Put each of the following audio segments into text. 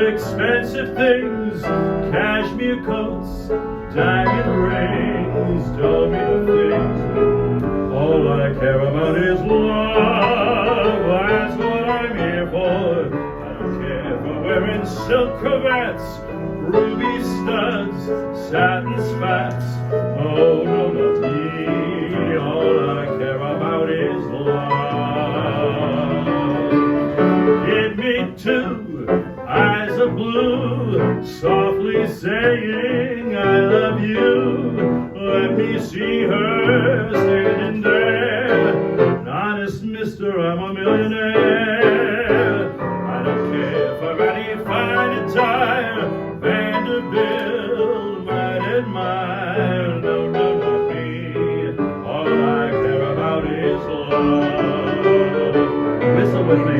expensive things, cashmere coats, diamond rings, tell me the things. All I care about is love, that's what I'm here for. I don't care for wearing silk cravats, ruby studs, satin spats. Oh, no, not me. All I care about is love. Give me two eyes of blue, softly saying I love you. Let me see her standing there. Honest mister, I'm a millionaire. I don't care for any fine attire, Vanderbilt might admire. No, no, not me. All I care about is love. Whistle with me.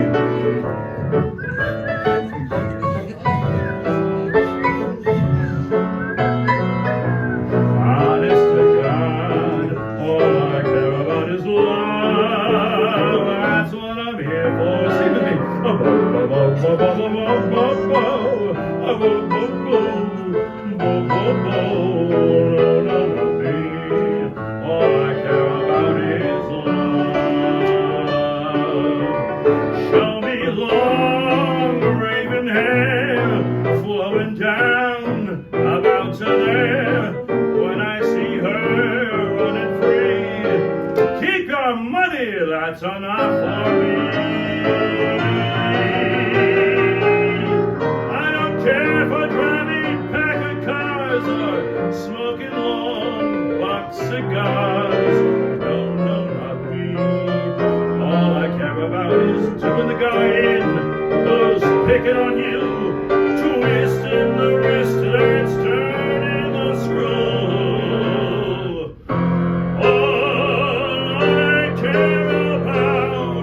Show me long raven hair flowing down about to there. When I see her running free, keep our money, that's enough for me. I don't care for driving Packard cars or smoking long box cigars. No, no, not me. All I care about is doing the guy in, who's picking on you, twisting the wrist that's turning the screw. All I care about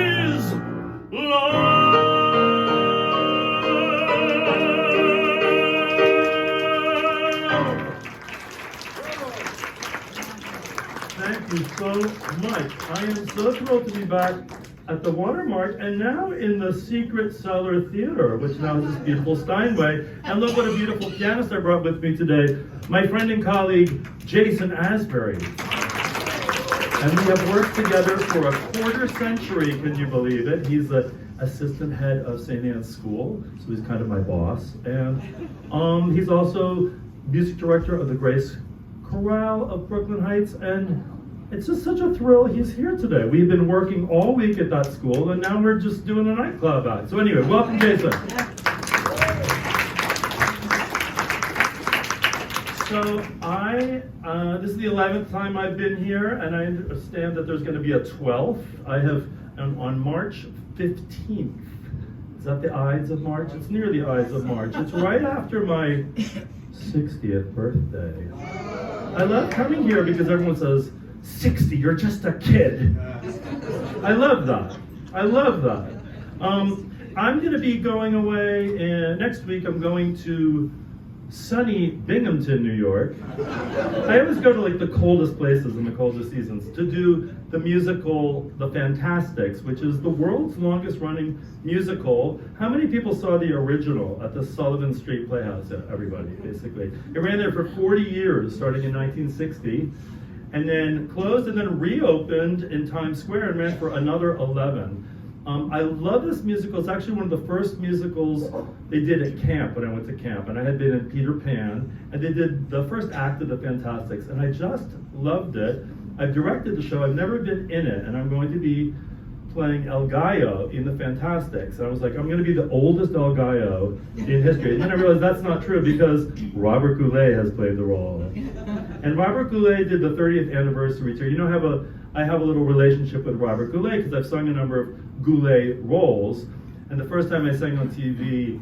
is love. Thank you so much. I am so thrilled to be back at the Watermark and now in the Secret Cellar Theater, which now is this beautiful Steinway. And look what a beautiful pianist I brought with me today, my friend and colleague, Jason Asbury. And we have worked together for a quarter century, can you believe it? He's the assistant head of St. Anne's School, so he's kind of my boss. And he's also music director of the Grace Chorale of Brooklyn Heights, and it's just such a thrill he's here today. We've been working all week at that school, and now we're just doing a nightclub act. So anyway, welcome, Jason. So this is the 11th time I've been here, and I understand that there's going to be a 12th. I have, on March 15th. Is that the Ides of March? It's near the Ides of March. It's right after my 60th birthday. I love coming here because everyone says, 60, you're just a kid. I love that. I love that. I'm going to be going away next week. I'm going to sunny Binghamton, New York. I always go to like the coldest places in the coldest seasons to do the musical The Fantastics, which is the world's longest running musical. How many people saw the original at the Sullivan Street Playhouse? Everybody, basically. It ran there for 40 years, starting in 1960, and then closed and then reopened in Times Square and ran for another 11. I love this musical. It's actually one of the first musicals they did at camp when I went to camp. And I had been in Peter Pan, and they did the first act of The Fantastics, and I just loved it. I've directed the show. I've never been in it, and I'm going to be playing El Gallo in The Fantastics. And I was like, I'm going to be the oldest El Gallo in history. And then I realized that's not true because Robert Goulet has played the role. And Robert Goulet did the 30th anniversary tour. You know, I have a little relationship with Robert Goulet because I've sung a number of Goulet roles. And the first time I sang on TV,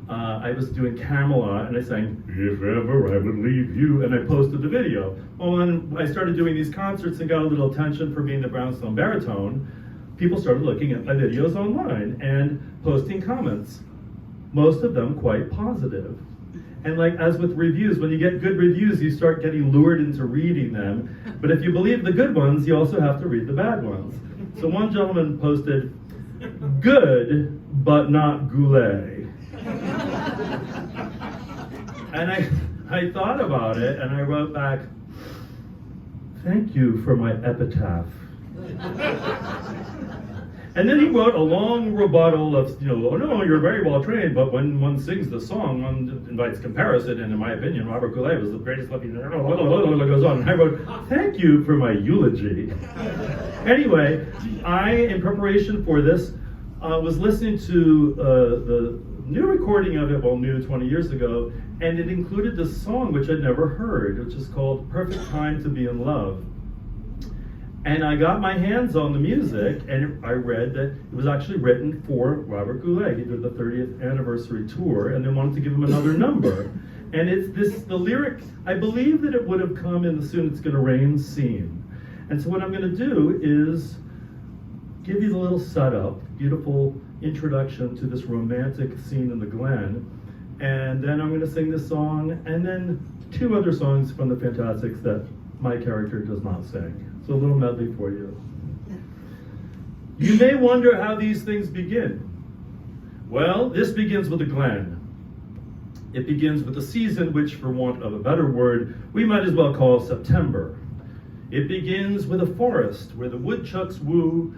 I was doing Camelot, and I sang, "If Ever I Would Leave You," and I posted the video. Well, when I started doing these concerts and got a little attention for being the Brownstone baritone, people started looking at my videos online and posting comments, most of them quite positive. And like as with reviews, when you get good reviews, you start getting lured into reading them. But if you believe the good ones, you also have to read the bad ones. So one gentleman posted, "Good, but not Goulet." And I thought about it, and I wrote back, "Thank you for my epitaph." And then he wrote a long rebuttal of, "Oh no, you're very well trained, but when one sings the song, one invites comparison, and in my opinion, Robert Goulet was the greatest living," goes on. And I wrote, "Thank you for my eulogy." Anyway, in preparation for this, was listening to the new recording of it, new 20 years ago, and it included this song which I'd never heard, which is called "Perfect Time to Be in Love." And I got my hands on the music, and I read that it was actually written for Robert Goulet. He did the 30th anniversary tour, and they wanted to give him another number. And it's the lyric, I believe that it would have come in the "Soon It's Gonna Rain" scene. And so what I'm gonna do is give you the little setup, beautiful introduction to this romantic scene in the Glen. And then I'm gonna sing this song, and then two other songs from the Fantastics that my character does not sing. So a little medley for you. You may wonder how these things begin. Well, this begins with the Glen. It begins with the season, which, for want of a better word, we might as well call September. It begins with a forest where the woodchucks woo,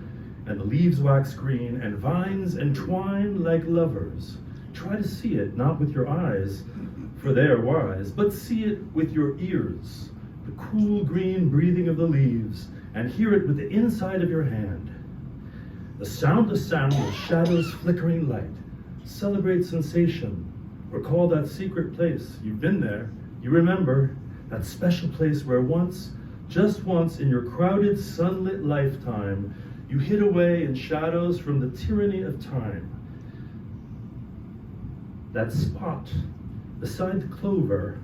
and the leaves wax green, and vines entwine like lovers. Try to see it, not with your eyes, for they are wise, but see it with your ears. The cool green breathing of the leaves, and hear it with the inside of your hand. The soundless sound of shadows flickering light. Celebrate sensation. Recall that secret place. You've been there. You remember that special place where once, just once in your crowded sunlit lifetime, you hid away in shadows from the tyranny of time. That spot beside the clover,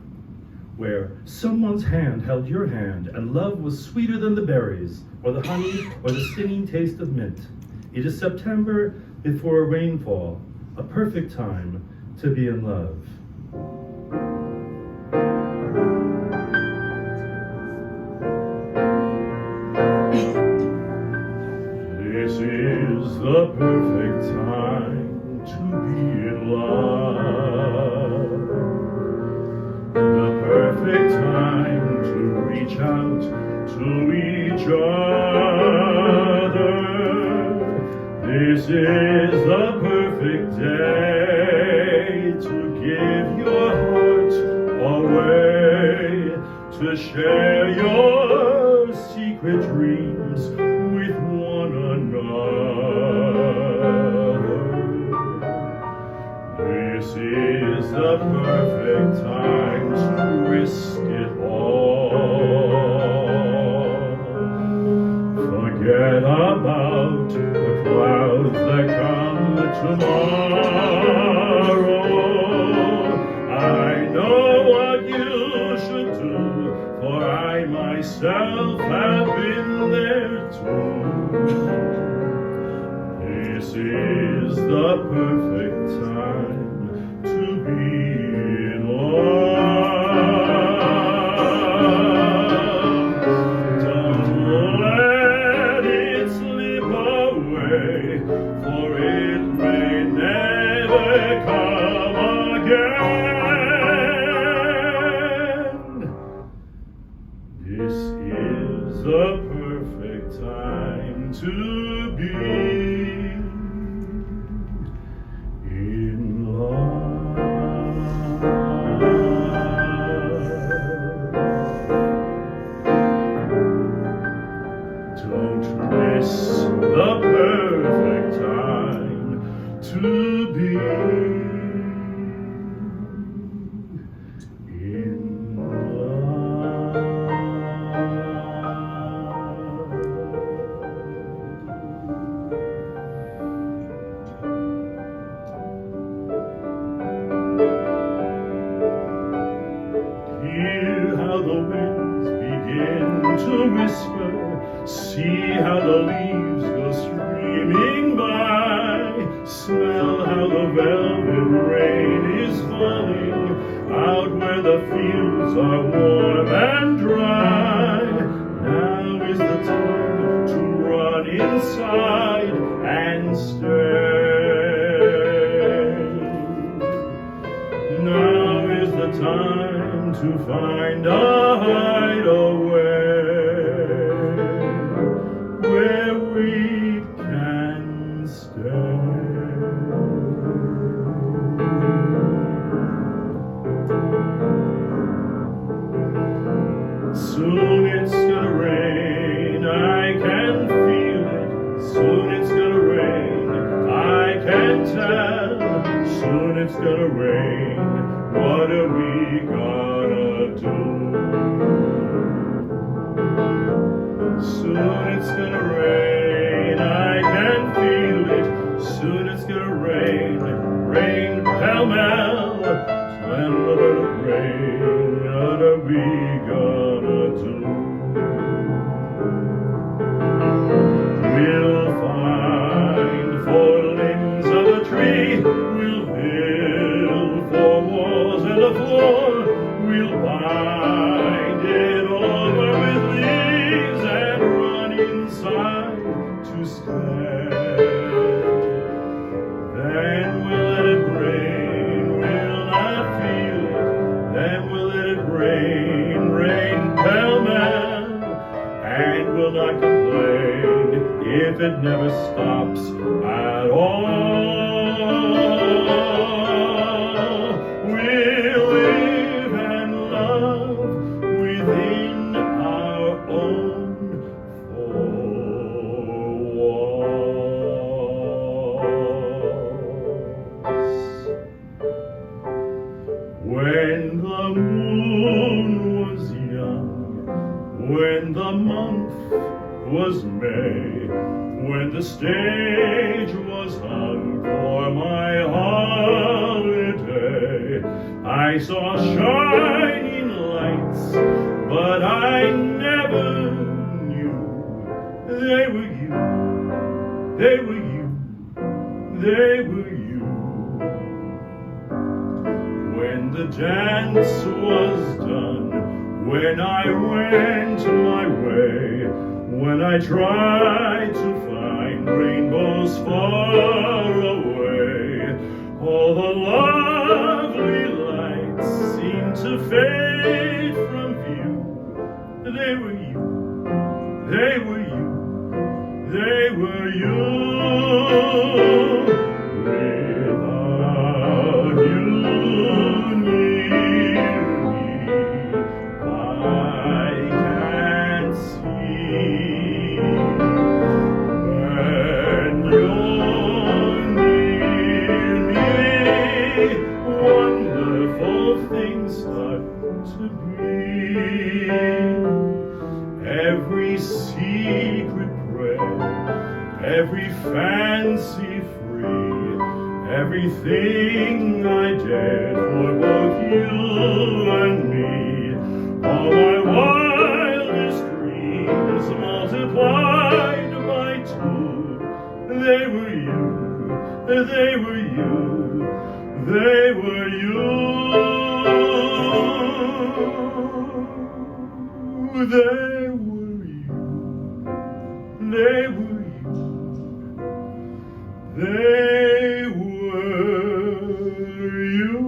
where someone's hand held your hand, and love was sweeter than the berries, or the honey, or the stinging taste of mint. It is September before a rainfall, a perfect time to be in love. This is the perfect time to be in love. The perfect time to reach out to each other. This is the perfect day to give your heart away, to share your secret dreams with one another. This is the perfect time to risk it all. Forget about the clouds that come tomorrow. I know what you should do, for I myself have been there too. This is the perfect time to be in love. Don't let it slip away, for it may never come again. This is the perfect time to be in love. Don't miss the perfect time to be in love. Hear how the winds begin to whisper, see how the leaves go streaming by, smell how the velvet rain is falling, out where the fields are warm and dry. Now is the time to run inside and stay. Now is the time to find a hideaway where we can stay. Soon it's gonna rain, I can feel it. Soon it's gonna rain, I can tell. Soon it's gonna rain, what are we gonna do? Soon it's gonna rain, I can feel it. Soon it's gonna rain, rain pell-mell. When will it rain, what are we gonna do? We'll find four limbs of a tree. We'll build four walls and a floor. We'll bind it over with leaves and run inside to stay. Then we'll let it rain, we'll not feel it. Then we'll let it rain, rain pell-mell, and we'll not complain if it never stops at all. We'll live and love within our own four walls. When the moon was young, when the month was May, when the stage was hung for my holiday, I saw shining lights, but I never knew they were you, they were you, they were you. When the dance was done, when I went my way, when I tried to find rainbows far away, all the lovely lights seemed to fade from view. They were you, they were you, they were you. Without you near me, I can't see. When you're near me, wonderful things start to be. Every secret prayer, every fancy free, everything I did for both you and me, all my wildest dreams multiplied by two. They were you, they were you, they were you, they were you, they were you, they were you.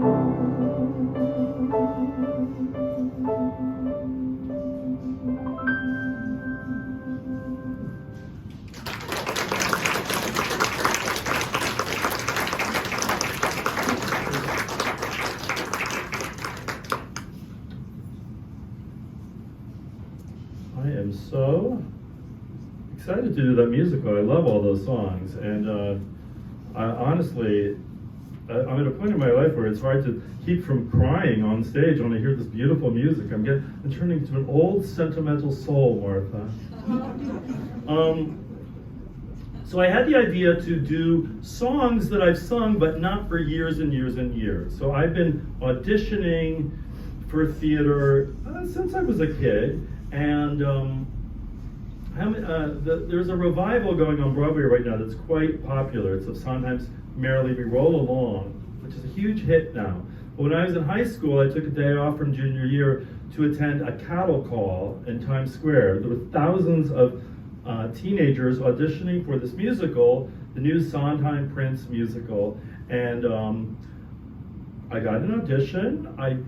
I am so excited to do that musical. I love all those songs, and honestly, I'm at a point in my life where it's hard to keep from crying on stage when I hear this beautiful music. I'm turning into an old sentimental soul, Martha. So I had the idea to do songs that I've sung, but not for years and years and years. So I've been auditioning for theater since I was a kid, and there's a revival going on Broadway right now that's quite popular. It's of Sondheim's Merrily We Roll Along, which is a huge hit now. But when I was in high school, I took a day off from junior year to attend a cattle call in Times Square. There were thousands of teenagers auditioning for this musical, the new Sondheim Prince musical, and I got an audition. I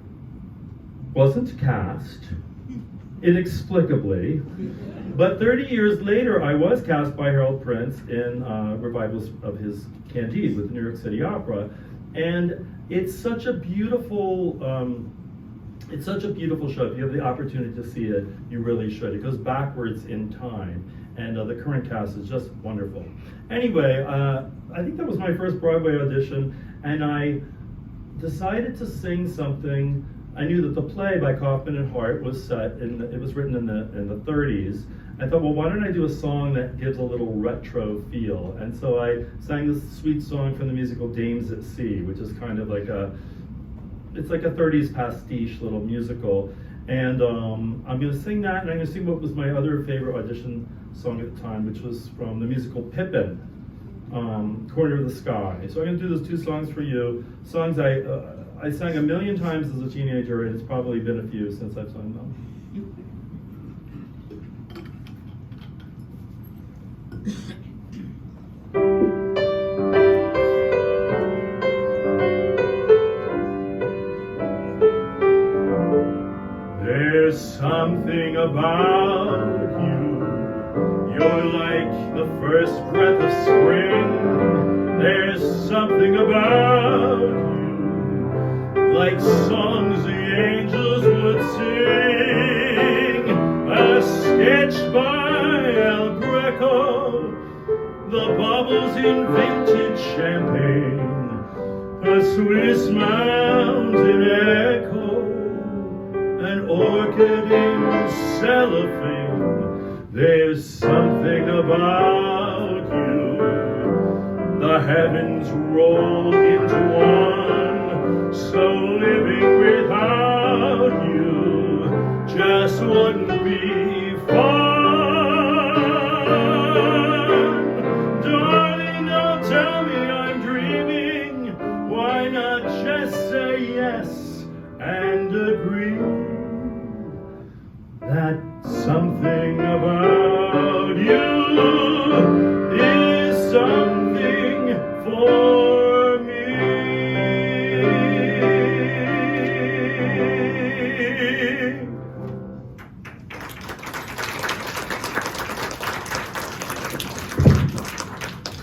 wasn't cast, inexplicably, but 30 years later, I was cast by Harold Prince in revivals of his Candide with the New York City Opera, and it's such a beautiful show. If you have the opportunity to see it, you really should. It goes backwards in time, and the current cast is just wonderful. Anyway, I think that was my first Broadway audition, and I decided to sing something. I knew that the play by Kaufman and Hart was set it was written in the 30s. I thought, well, why don't I do a song that gives a little retro feel? And so I sang this sweet song from the musical Dames at Sea, which is kind of like it's like a 30s pastiche little musical. And I'm going to sing that, and I'm going to sing what was my other favorite audition song at the time, which was from the musical Pippin, Corner of the Sky. So I'm going to do those two songs for you. Songs I sang a million times as a teenager, and it's probably been a few since I've sung them. There's something about you. You're like the first breath of spring. There's something about you, like songs the angels would sing. A sketch by El Greco, the bubbles in vintage champagne, a Swiss mountain echo, an orchid in cellophane. There's something about you. The heavens roll into one, so living without you just wouldn't be fun. Darling, don't tell me I'm dreaming. Why not just say yes and agree that something about you is something for me?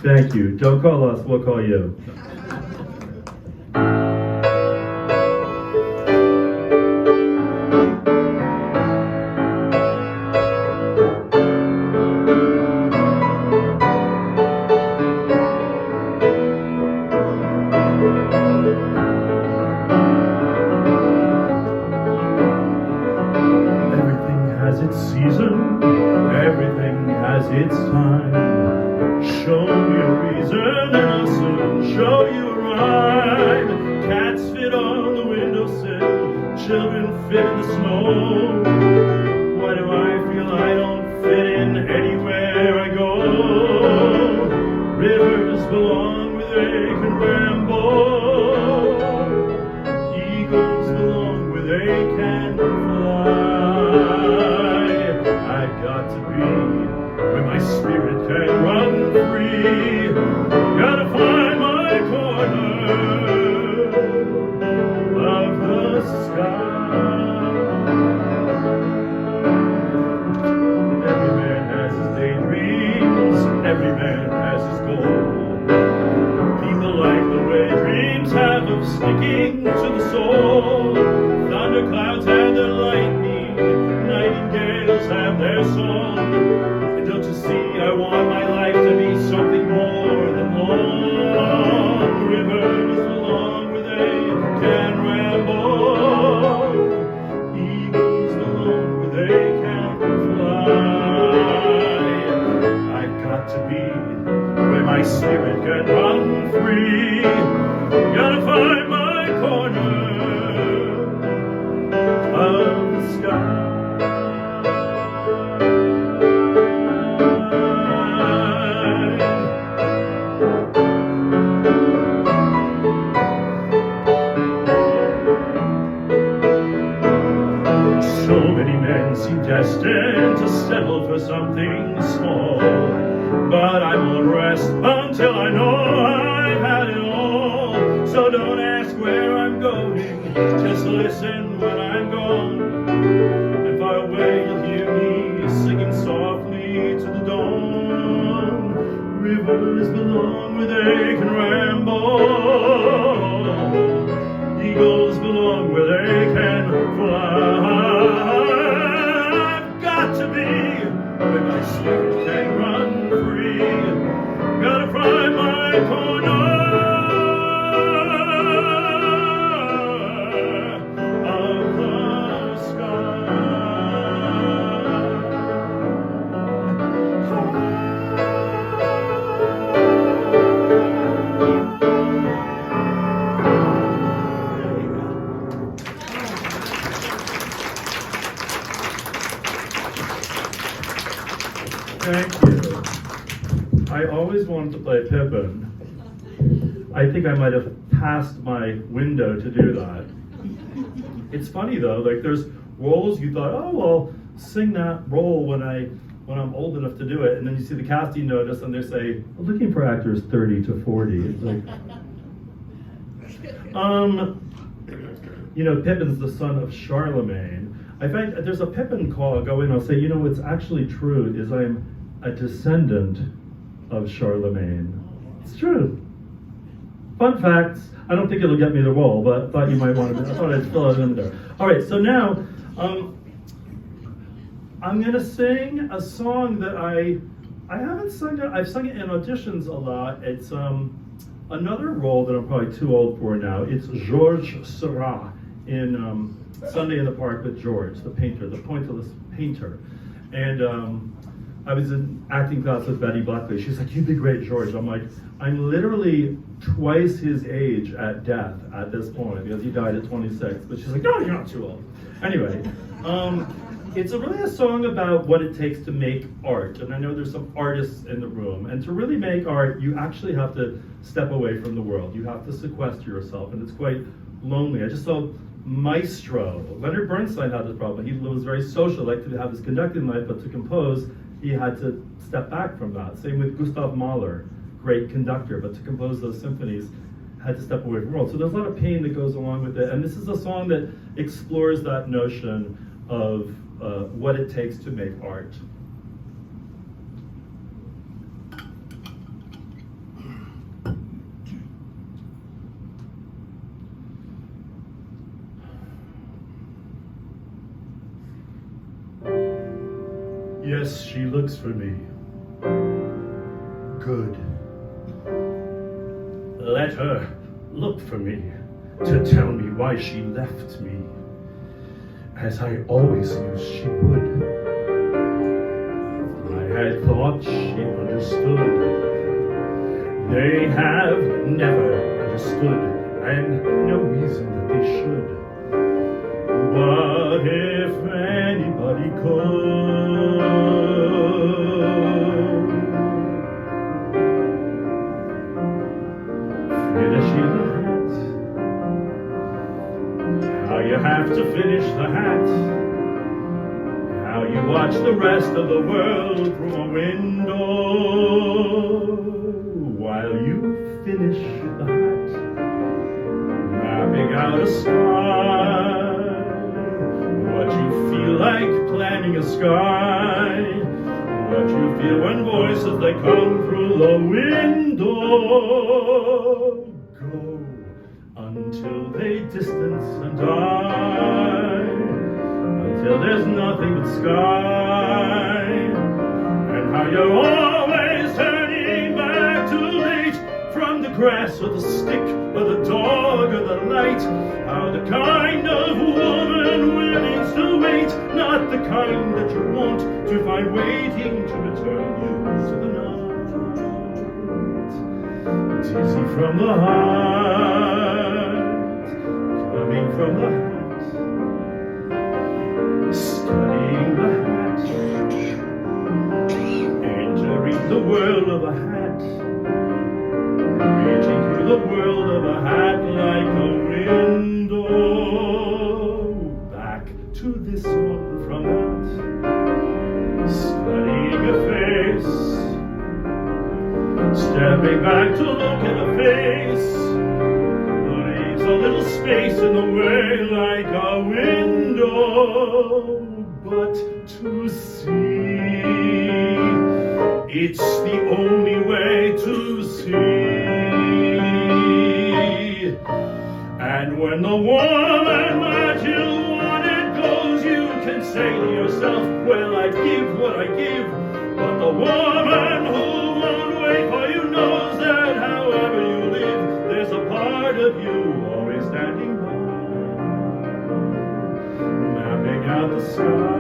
Thank you. Don't call us, we'll call you. So many men seem destined to settle for something small, but I won't rest until I know I've had it all. So don't ask where I'm going, just listen when I'm gone. And far away you'll hear me singing softly to the dawn. Rivers belong where they can ramble, eagles belong where they can fly. I've got to be where my spirit can run free. Gotta find my corner of the sky. Thank you. I always wanted to play Pippin. I think I might have passed my window to do that. It's funny though, like there's roles you thought, oh, well, sing that role when I'm old enough to do it, and then you see the casting notice and they say, we're looking for actors 30 to 40. It's like, you know, Pippin's the son of Charlemagne. I find there's a Pippin call, I'll go in, I'll say, you know, what's actually true is I'm a descendant of Charlemagne. It's true. Fun facts. I don't think it'll get me the role, but I thought you might want to, I thought I'd fill it in there. All right, so now, I'm gonna sing a song that I haven't sung it, I've sung it in auditions a lot. It's another role that I'm probably too old for now. It's Georges Seurat in Sunday in the Park with George, the painter, the pointillist painter. And I was in acting class with Betty Buckley. She's like, you'd be great, George. I'm like, I'm literally twice his age at death at this point because he died at 26. But she's like, no, you're not too old. Anyway, it's really a song about what it takes to make art. And I know there's some artists in the room. And to really make art, you actually have to step away from the world. You have to sequester yourself, and it's quite lonely. I just saw Maestro. Leonard Bernstein had this problem. He was very social, liked to have his conducting life, but to compose, he had to step back from that. Same with Gustav Mahler, great conductor, but to compose those symphonies, had to step away from the world. So there's a lot of pain that goes along with it. And this is a song that explores that notion of what it takes to make art. Yes, she looks for me. Good. Let her look for me to tell me why she left me, as I always knew she would. I had thought she understood. They have never understood, and no reason that they should. But if anybody could, finishing the hat, how you have to finish the hat, how you watch the rest of the world from a window while you finish the hat, mapping out a sky. What you feel like planning a sky, what you feel when voices they come through the window go until they distance and die, until there's nothing but sky, and how you're always turning back too late from the grass or the stick or the dog or the light. How the kind of woman willing to wait, not the kind that you want to find waiting to return you to the night. Dizzy from the heart, coming from the hat, studying the hat, entering the world of a hat, reaching through the world of a hat like a window back to this one from that, studying a face, stepping back to look at a face, leaves a little space in the way like a window, but to see, it's the only way to see. And when the woman that you wanted goes, you can say to yourself, well, I give what I give. But the woman who won't wait for you knows that however you live, there's a part of you always standing by, mapping out the sky.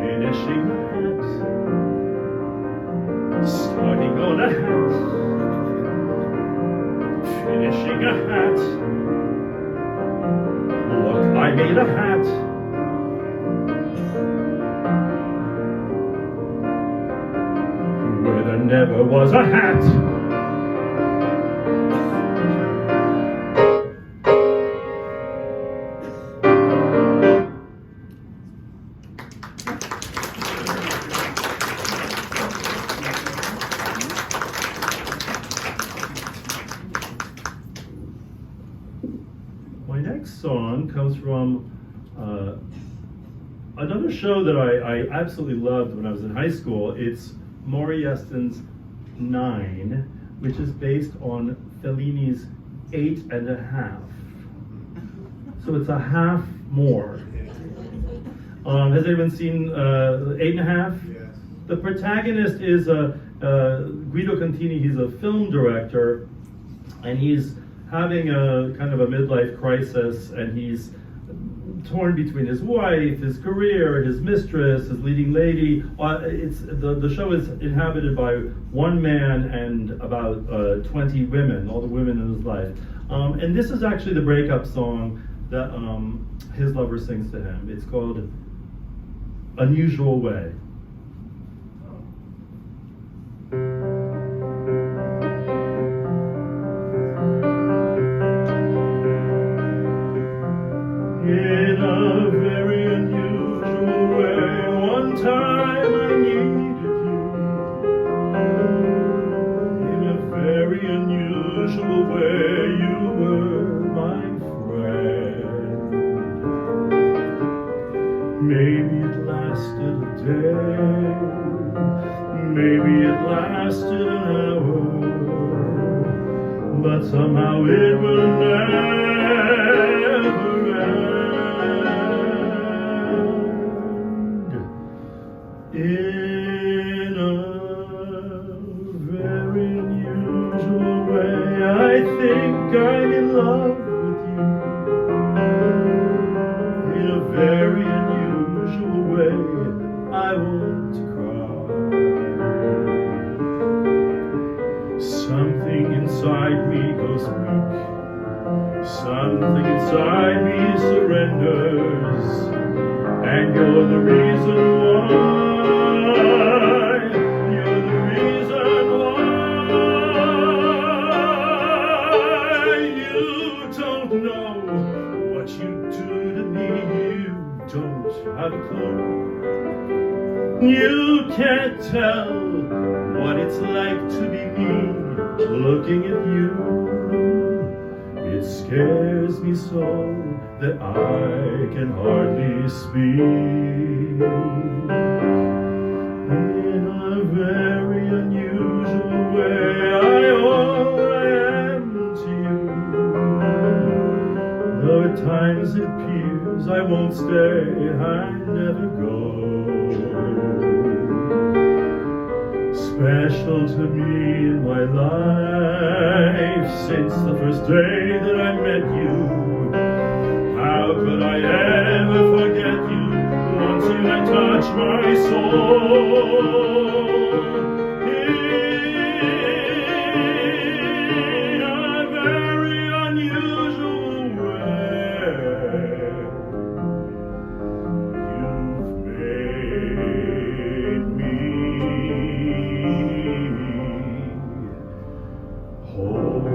Finishing the hat, starting on a hat, finishing a hat. Look, I made a hat. Where there never was a hat. My next song comes from another show that I absolutely loved when I was in high school. It's Maury Yeston's 9, which is based on Fellini's 8.5. So it's a half more. Has anyone seen 8.5? Yes. The protagonist is Guido Contini. He's a film director, and he's having a kind of a midlife crisis, and he's torn between his wife, his career, his mistress, his leading lady. The show is inhabited by one man and about 20 women, all the women in his life. And this is actually the breakup song that his lover sings to him. It's called Unusual Way. In a very unusual way, one time I needed you. In a very unusual way, you were my friend. Maybe it lasted a day, maybe it lasted an hour, but somehow it will never end. In a very unusual way, I think I'm in love with you. In a very unusual way, I want to cry. Something inside me goes weak. Something inside me surrenders, and you're the reason why. You're the reason why. You don't know what you do to me. You don't have a clue. You can't tell what it's like to be me looking at you. It scares me so that I can hardly speak. In a very unusual way, all I am to you. Though at times it appears I won't stay, I never go. Special to me in my life since the first day that I met you. How could I ever forget you once you had touched my soul? In a very unusual way, you've made me whole.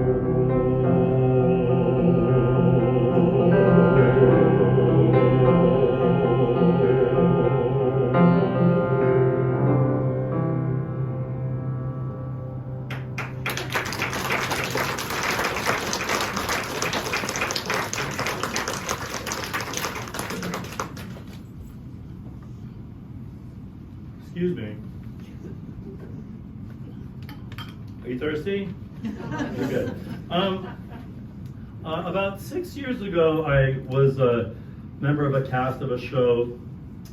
thirsty? You're good. About 6 years ago, I was a member of a cast of a show,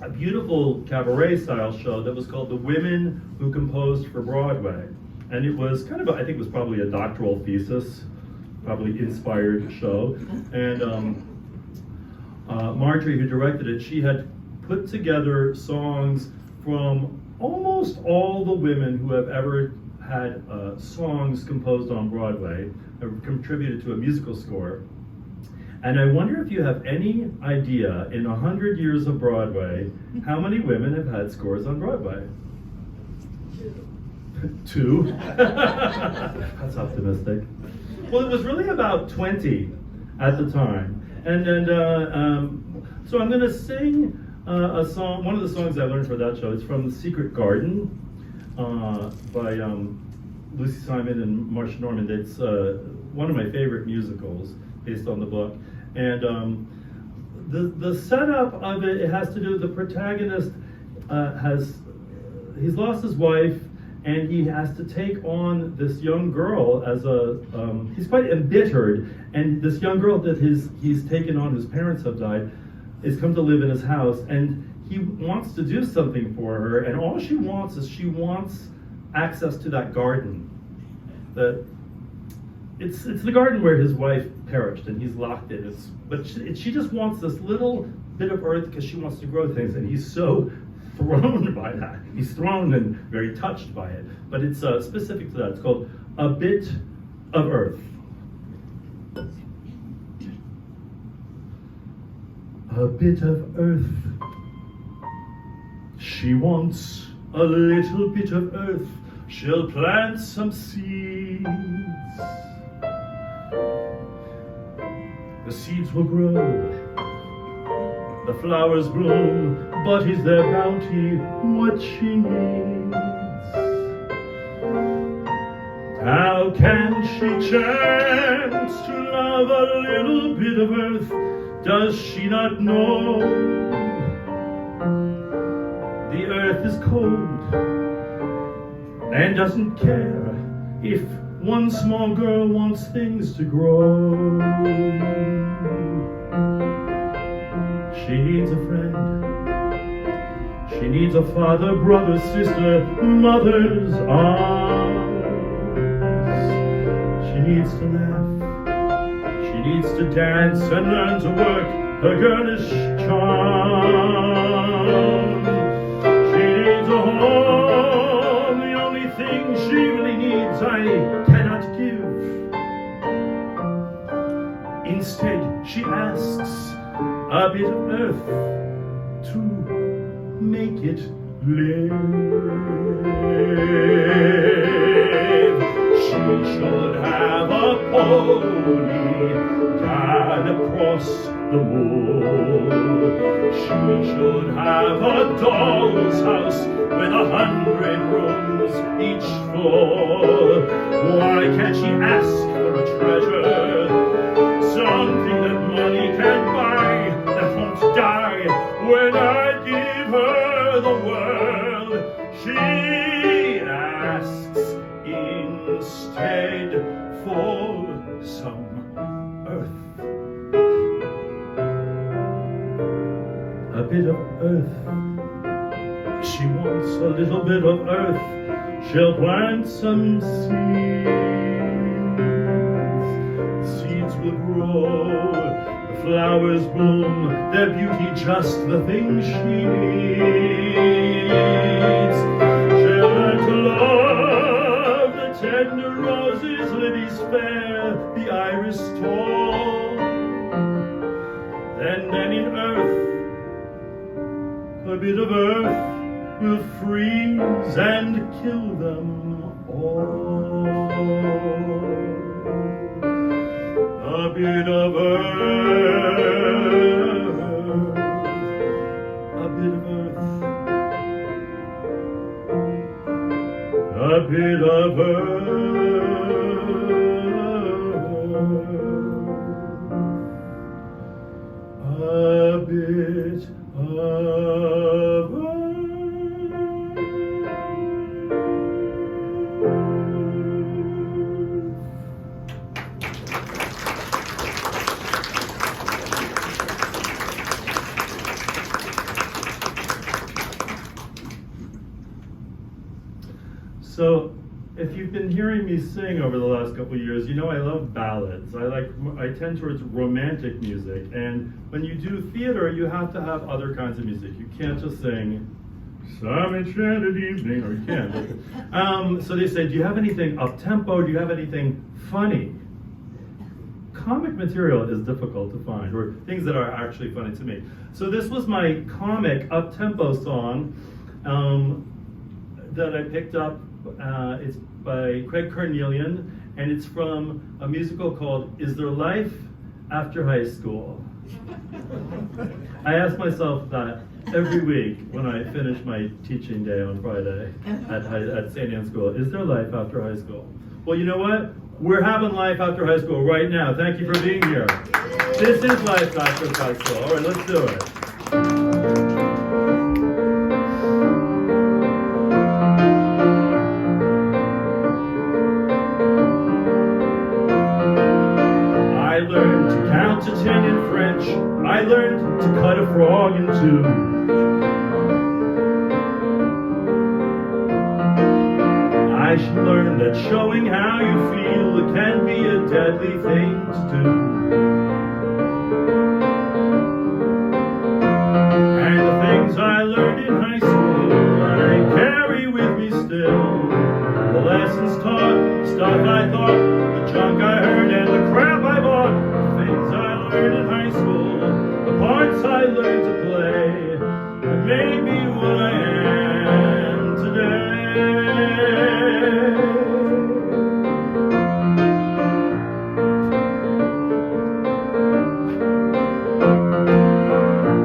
a beautiful cabaret-style show that was called The Women Who Composed for Broadway. And it was kind of, I think it was probably a doctoral thesis, probably inspired show. And Marjorie, who directed it, she had put together songs from almost all the women who have ever had songs composed on Broadway, have contributed to a musical score. And I wonder if you have any idea, in 100 years of Broadway, how many women have had scores on Broadway? Two? That's optimistic. Well, it was really about 20 at the time. And so I'm going to sing a song, one of the songs I learned for that show. It's from The Secret Garden by Lucy Simon and Marcia Normand. It's one of my favorite musicals based on the book. And the setup of it, it has to do with the protagonist he's lost his wife, and he has to take on this young girl as he's quite embittered, and this young girl that he's taken on, whose parents have died, is come to live in his house, and he wants to do something for her, and all she wants is access to that garden. It's the garden where his wife perished, and he's locked in. But she just wants this little bit of earth because she wants to grow things, and he's so thrown by that. He's thrown and very touched by it. But it's specific to that. It's called A Bit of Earth. A bit of earth. She wants a little bit of earth. She'll plant some seeds. The seeds will grow, the flowers bloom, but is their bounty what she needs? How can she chance to love a little bit of earth? Does she not know the earth is cold and doesn't care if one small girl wants things to grow? She needs a friend. She needs a father, brother, sister, mother's arms. She needs to laugh. She needs to dance and learn to work her girlish charm. She needs a home. The only thing she really needs I cannot give. Instead, she asks a bit of earth to make it live. She should have a pony tied across the moor. She should have a doll's house with 100 rooms each floor. Why can't she ask for a treasure? Something that money can buy, that won't die when I give her the world. She asks instead for some earth. A bit of earth. She wants a little bit of earth. She'll plant some seeds. Seeds will grow. The flowers bloom. Their beauty just the thing she needs. She'll learn to love the tender roses, lilies fair, the iris tall. Then in earth, a bit of earth will freeze and kill them all. A bit of earth, a bit of earth, a bit of earth, a bit of earth. So, if you've been hearing me sing over the last couple of years, you know I love ballads. I tend towards romantic music, and when you do theater, you have to have other kinds of music. You can't just sing "Some Enchanted Evening," or you can. So they say, do you have anything up-tempo? Do you have anything funny? Comic material is difficult to find, or things that are actually funny to me. So this was my comic up-tempo song that I picked up. It's by Craig Carnelian, and it's from a musical called Is There Life After High School? I ask myself that every week when I finish my teaching day on Friday at St. Anne's School. Is there life after high school? Well, you know what? We're having life after high school right now. Thank you for being here. This is life after high school. All right, let's do it. I learned to count to 10 in French. I learned to cut a frog in two. I should learn that showing how you feel can be a deadly thing to do. And the things I learned in high school, I carry with me still. The lessons taught, the stuff I thought, the junk I heard, and the crap I bought. The things I learned in high school, the parts I learned to play, that made me what I am today.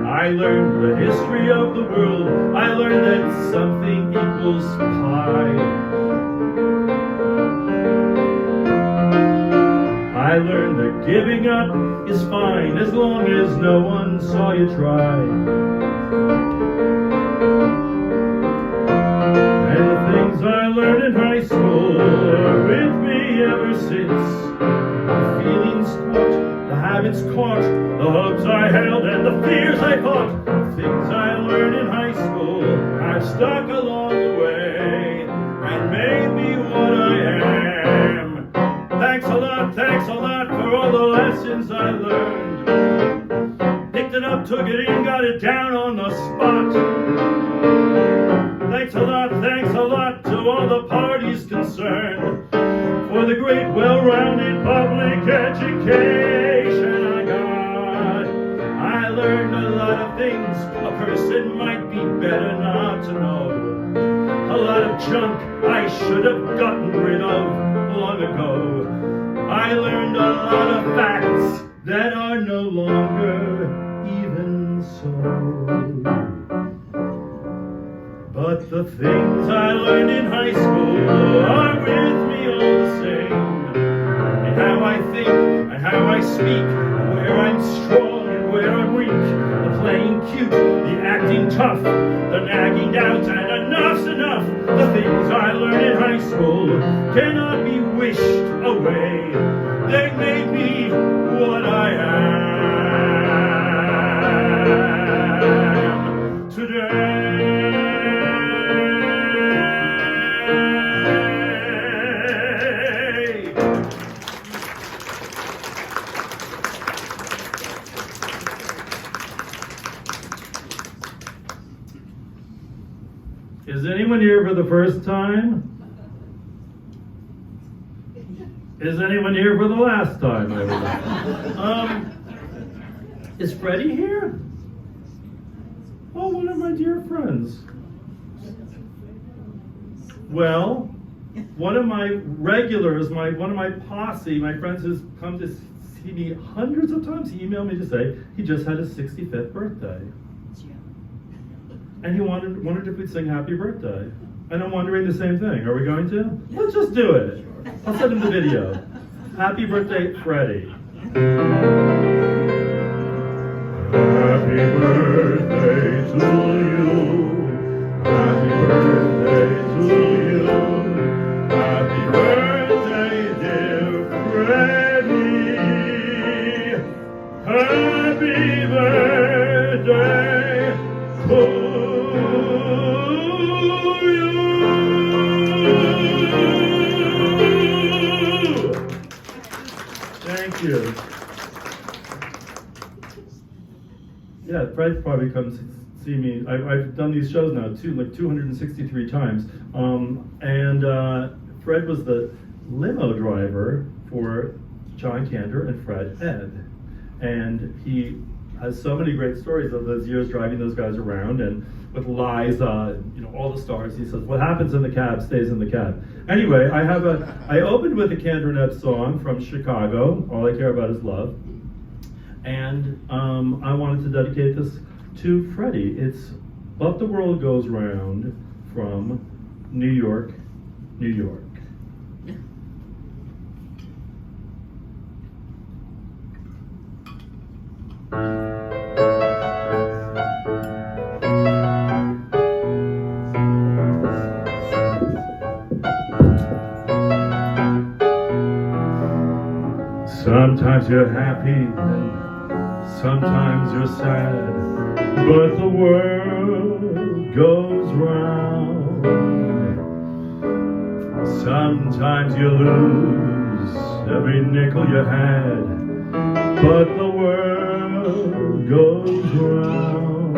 I learned the history of the world. I learned that something equals pi. I learned that giving up is fine as long as no one saw you try. And the things I learned in high school are with me ever since. The feelings caught, the habits caught, the hopes I held and the fears I fought. The things I learned in high school have stuck along the way and made me what I am. Thanks a lot for all the lessons I learned. Picked it up, took it in, got it down on the spot. Thanks a lot to all the parties concerned for the great well-rounded public education I got. I learned a lot of things a person might be better not to know. A lot of junk I should have gotten rid of long ago. I learned a lot of facts that are no longer even so. But the things I learned in high school are with me all the same. And how I think and how I speak, where I'm strong and where I'm weak, the playing cute, the acting tough, the nagging doubts, and enough's enough. The things I learned in high school cannot be wished away. They made me what I am today. Is anyone here for the first time? Is anyone here for the last time? Is Freddy here? Oh, one of my dear friends. Well, one of my regulars, one of my posse, my friends who's come to see me hundreds of times, he emailed me to say he just had his 65th birthday. And he wondered if we'd sing Happy Birthday. And I'm wondering the same thing. Are we going to? Let's just do it. I'll send him the video. Happy birthday, Freddy. Happy birthday to you. Happy birthday to you. Happy birthday, dear Freddy. Happy birthday to you. Yeah, Fred probably comes see me. I've done these shows now like 263 times. Fred was the limo driver for John Kander and Fred Ed. And he has so many great stories of those years driving those guys around, and with Liza, all the stars. He says, what happens in the cab stays in the cab. Anyway, I opened with a Kander and Ed song from Chicago, All I Care About Is Love. And I wanted to dedicate this to Freddy. It's But the World Goes Round from New York, New York. Sometimes you're happy, and sometimes you're sad, but the world goes round. Sometimes you lose every nickel you had, but the world goes round.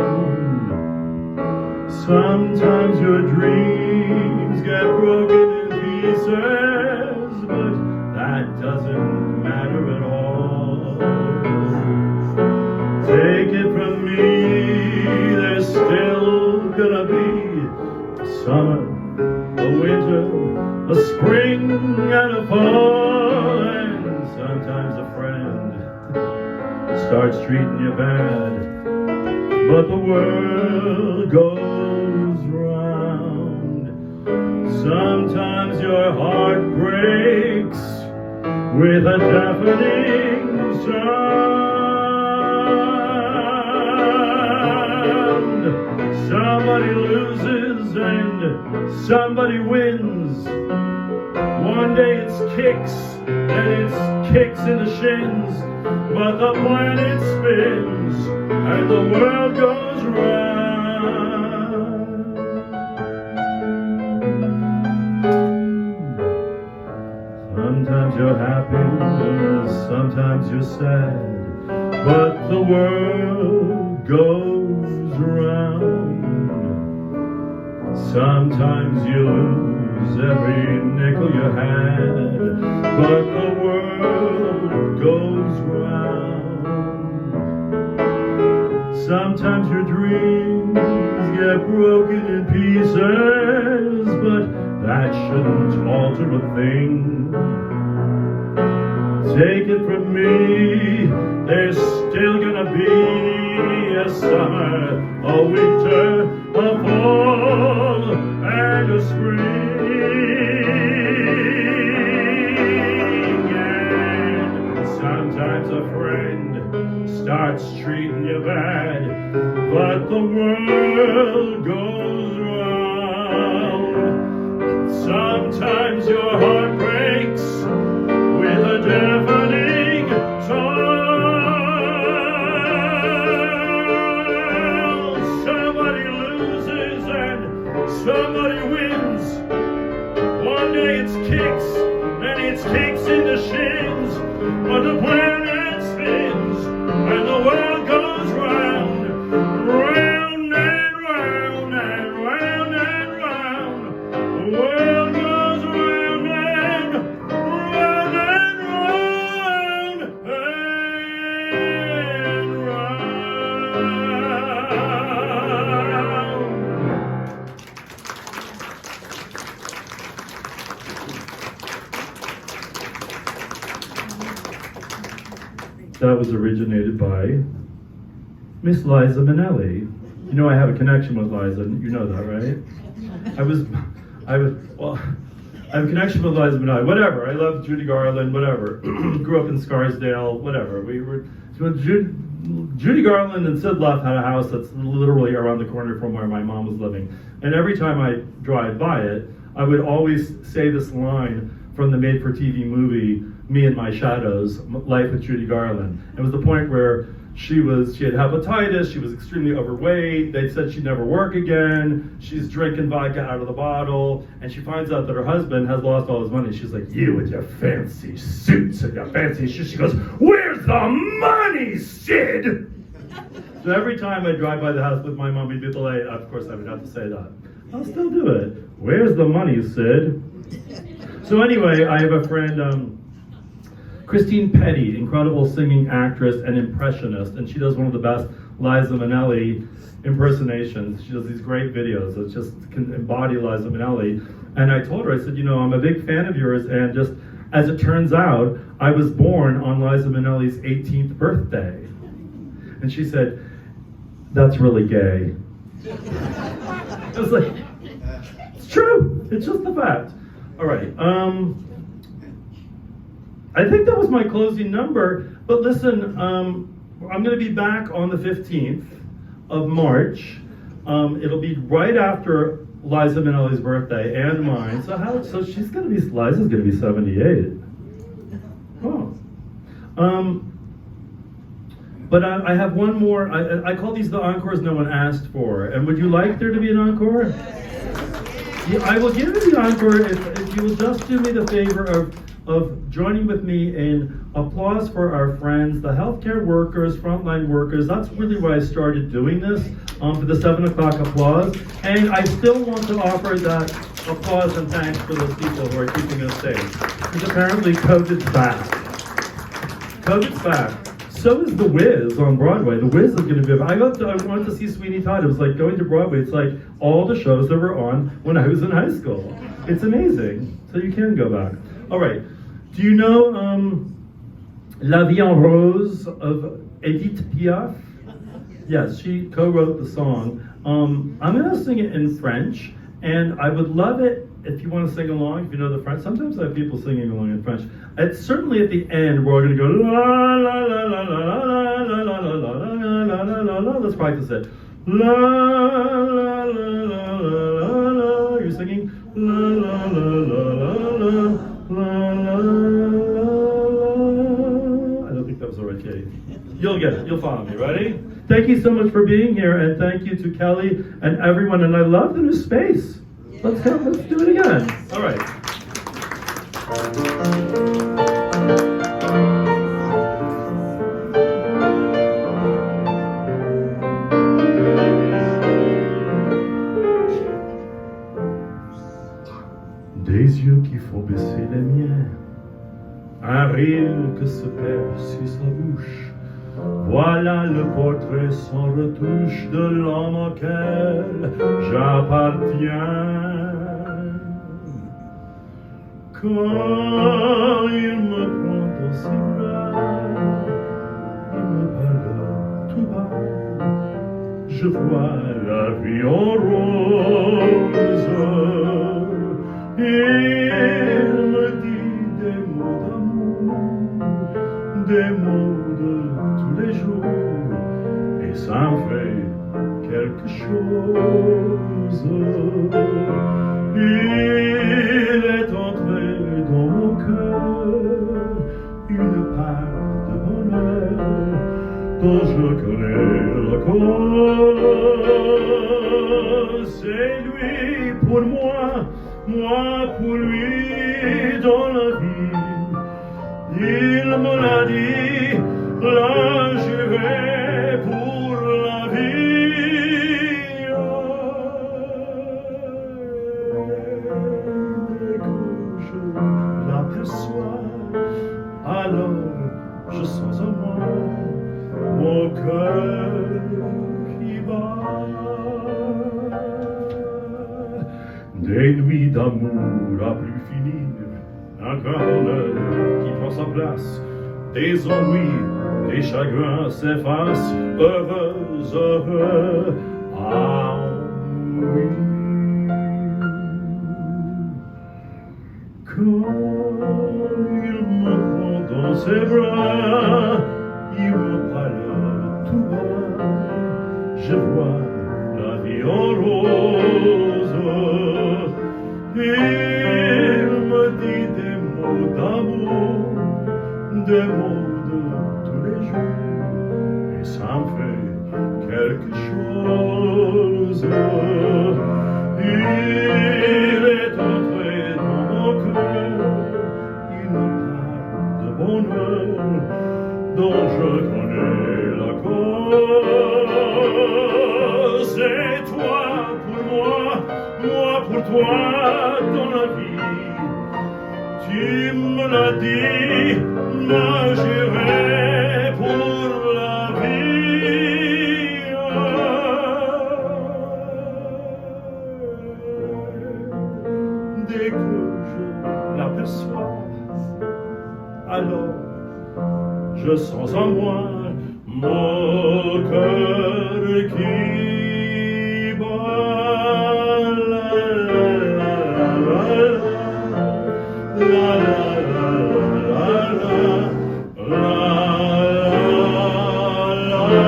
Sometimes your dreams get broken in pieces, but that doesn't matter at all. Take it from me, there's still gonna be a summer, a winter, a spring, and a fall. And sometimes a friend starts treating you bad, but the world goes round. Sometimes your heart breaks with a deafening sound. Somebody loses and somebody wins. One day it's kicks and it's kicks in the shins, but the planet spins and the world goes round. Sometimes you're happy, sometimes you're sad, but the world goes round. Sometimes you lose every nickel you had, but the world goes round. Sometimes your dreams get broken in pieces, but that shouldn't alter a thing. Take it from me, there's still gonna be a summer, a winter, a fall, and a spring. And sometimes a friend starts treating you bad, but the world goes round. Sometimes your heart breaks with a deafening sound. Somebody loses and somebody wins. One day it's kicks and it's kicks in the shins, but the planet spins and the world goes round, round and round and round and round. The world goes round and round and round and round. That was originated by Miss Liza Minnelli. You know I have a connection with Liza, you know that, right? I have a connection with Liza Minnelli, whatever. I love Judy Garland, whatever. Grew up in Scarsdale, whatever. Judy Garland and Sid Luft had a house that's literally around the corner from where my mom was living. And every time I drive by it, I would always say this line from the made-for-TV movie, Me and My Shadows, Life with Judy Garland. It was the point where she had hepatitis, she was extremely overweight, they said she'd never work again, she's drinking vodka out of the bottle, and she finds out that her husband has lost all his money. She's like, you with your fancy suits and your fancy shoes. She goes, where's the money, Sid? So every time I drive by the house with my mom, we'd be late. Of course, I would have to say that. I'll still do it. Where's the money, Sid? So anyway, I have a friend, Christine Petty, incredible singing actress and impressionist, and she does one of the best Liza Minnelli impersonations. She does these great videos that just can embody Liza Minnelli. And I told her, I said, I'm a big fan of yours, and just as it turns out, I was born on Liza Minnelli's 18th birthday. And she said, that's really gay. I was like, it's true. It's just the fact. All right. I think that was my closing number. But listen, I'm going to be back on the 15th of March. It'll be right after Liza Minnelli's birthday and mine. So she's going to be, Liza's going to be 78. Oh. But I have one more. I call these the encores no one asked for. And would you like there to be an encore? Yeah, I will give you the encore if you will just do me the favor of joining with me in applause for our friends, the healthcare workers, frontline workers. That's really why I started doing this, for the 7 o'clock applause. And I still want to offer that applause and thanks for those people who are keeping us safe. Because apparently COVID's back. COVID's back. So is The Wiz on Broadway. The Wiz is going to be. I wanted to see Sweeney Todd. It was like going to Broadway. It's like all the shows that were on when I was in high school. It's amazing. So you can go back. All right. Do you know La Vie En Rose of Edith Piaf? Yes, she co-wrote the song. I'm going to sing it in French, and I would love it if you want to sing along, if you know the French. Sometimes I have people singing along in French. It's certainly at the end where we're going to go la la la la la la la la la la la la la la. Let's practice it. La la la la la la. You're singing la la la la la la la. I don't think that was the right key. You'll get it. You'll follow me. Ready? Thank you so much for being here, and thank you to Kelly and everyone. And I love the new space. Let's do it again. All right. Des yeux qui font baisser les miens, un rire que se perd sur sa bouche. Voilà le portrait sans retouche de l'homme auquel j'appartiens. Quand il me prend dans ses bras, il me parle tout bas. Je vois la vie en rose. Il me dit des mots d'amour, des mots de tous les jours, et ça me fait quelque chose. Il est entré dans mon cœur une part de bonheur dont je connais la cause. C'est lui pour moi, moi pour lui dans la vie. Il me l'a dit, l'a juré pour la vie. Dès que je l'aperçois, alors je sens en moi mon cœur qui bat. Des nuits d'amour à plus finir, un grand bonheur qui prend sa place, des ennuis, des chagrins s'effacent, heureux, heureux, ah oui. Quand il me prend dans ses bras, il me parle tout bas, je vois la vie en rose. Il me dit des mots d'amour, des mots de tous les jours, et ça me fait quelque chose. Il est entré dans mon cœur, il me parle de bonheur dont je connais la cause. toi pour moi, moi pour toi dans la vie. Tu me l'as dit, moi j'irai pour la vie. Dès que je l'aperçois, alors je sens en moi mon cœur qui bat. La la la la la la la la la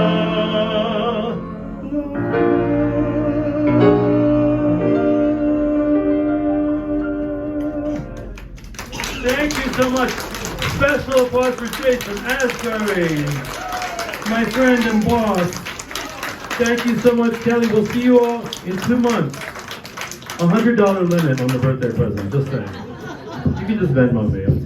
Thank you so much. Special applause for Jason Asbury, my friend and boss. Thank you so much, Kelly. We'll see you all in 2 months. $100 limit on the birthday present, just saying. You can just Venmo me.